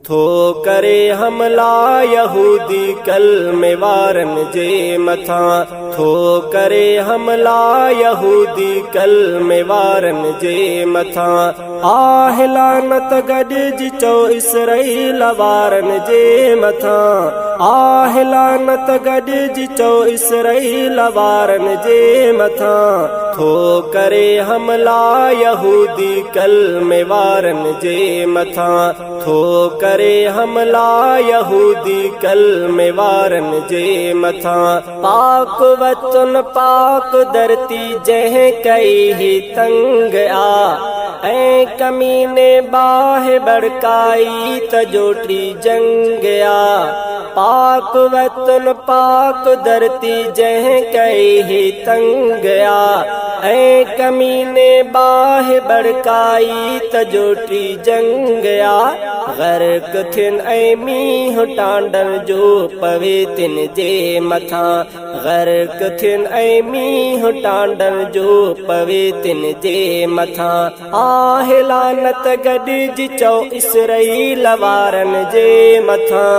थो करे हमला यहूदी कलमे वारन जे मथां, थो करे हमला यहूदी कलमे वारन जे मथां। आहे लानत गॾिजी चओ इसराईल वारन जे मथां, आहे लानत गॾिजी चओ इसराईल वारन जे मथां। थो करे हमला यहूदी कलमे वारन जे मथां, थो करे हमला यहूदी कलमे वारन जे मथां। पाक वतन पाक धरती जंहिं कई ही तंग आ, ऐं कमीने बाहि बड़काई त जोटी जंग आ। पाक वतन पाक धरती जंहिं कई ही तंग आ, ऐं कमीने बाहि बड़काई त जोटी जंग आ। गर्क थियन ऐं मींहुं टांडन जो पवे तिन जे मथां, गर्क थियन ऐं मींहुं टांडन जो पवे तिन जे मथां। आहे लानत गॾिजी चओ इसराईल वारन जे मथां,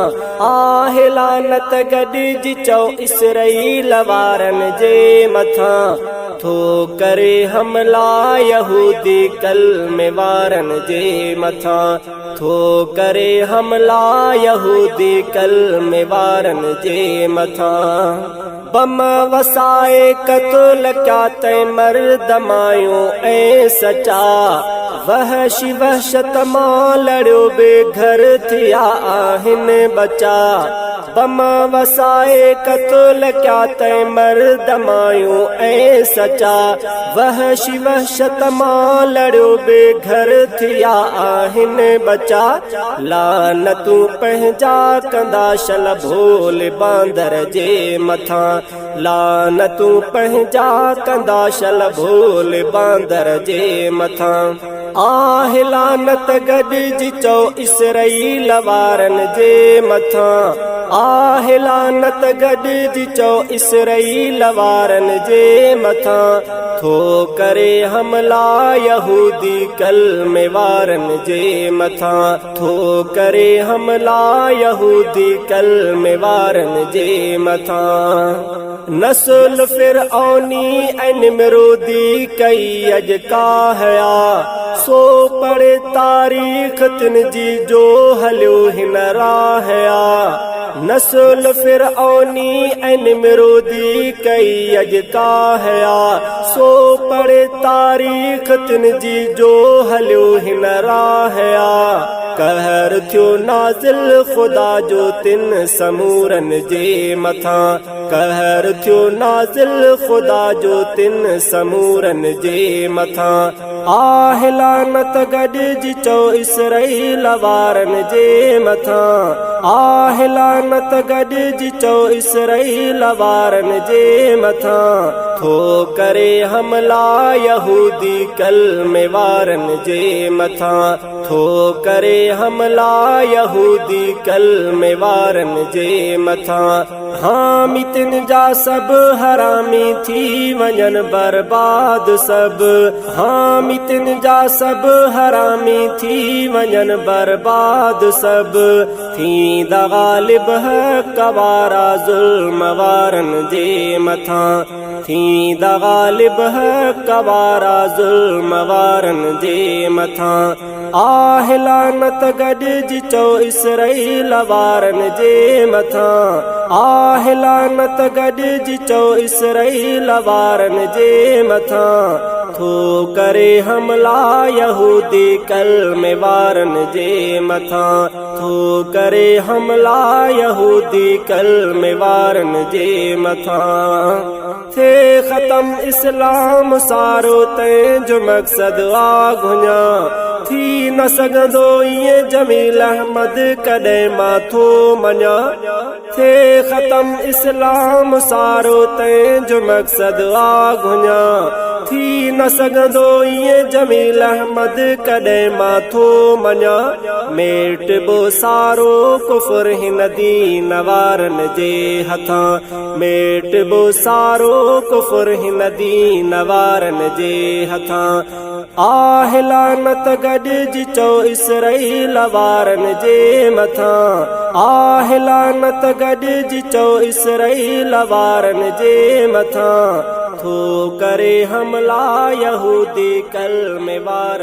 आहे लानत गॾिजी चओ इसराईल वारन जे मथां। थो करे हमला यहूदी कलमे वारन जे मथां, थो करे हमला यहूदी कलमे वारन जे मथां। बम वसाए क़त्ल क्या तैं मर्द मायूं ऐं सचा, वहशी वहशत मां लड़ियो बेघर थिया आहिनि बचा। बम वसाए क़त्ल क्या तैं मर्द मायूं ऐं सचा, वहशी वहशत मां लड़ियो बेघर थिया आहिनि बचा। लानतूं पंहिंजा कंदा शल भोले बांदर जे मथां, लानतूं पंहिंजा कंदा शल भोले बांदर जे मथां। आहे लानत गॾिजी चओ इसराईल वारन जे मथां, आहे लानत गॾिजी चओ इसराईल वारन जे मथां। थो करे हमला यहूदी कलमे वारन जे मथां, थो करे हमला यहूदी कलमे वारन जे मथां। नस्ल फिरऔनी ऐं निमरूदी कई अॼु काहया, सो पढ़े तारीख़ तिन जी जो हलियो हिन राह आ। नस्ल फिरऔनी ऐं निमरूदी कई अॼु काहया, सो पढ़े तारीख़ तिन जी जो हलियो हिन राह आ। कहर थियो नाज़िल ख़ुदा जो तिन समूरन जे मथां, कहर थियो नाज़िल ख़ुदा जो तिन समूरन जे मथां। आहे लानत गॾिजी चओ इसराईल वारन जे मथां, आहे लानत गॾिजी चओ इसराईल वारन जे मथां। थो करे हमला यहूदी कलमे वारन जे मथां, थो करे हमला यहूदी कलमे वारन जे मथां। हामी तिन जा सब हरामी थी वञन बर्बाद सब, हामी तिन जा सब हरामी थी वञन बर्बाद सब। थींदा गालिब हक़ वारा ज़ुल्म वारन जे मथां, थींदा गालिब हक़ वारा ज़ुल्म वारन जे मथां। आहे लानत गॾिजी चओ इसराईल वारन जे मथां, आहे लानत गॾिजी चओ इसराईल वारन जे मथां। थो करे हमला यहूदी कलमे वारन जे मथां, थो करे हमला यहूदी कलमे वारन जे मथां। थे ख़तम इस्लाम सारो तंहिंजो मक़सदु आ घुञा, थी न सघंदो ईअं जमील अहमद कॾहिं मां थो मञा। थे ख़तम इस्लाम सारो तंहिंजो मक़सदु आ घुञा, थी न सघंदो ईअं जमील अहमद कॾहिं मां थो मञा। मेटबो सारो कुफर हिन दीन वारन जे हथां, मेटबो सारो कुफर हिन दीन वारन जे हथां। आहे लानत गॾिजी चओ इसराईल वारनि जे मथां आहे लानत गॾिजी चओ इसराईल वारनि जे मथां थो करे हमला यहूदी कलमे वारनि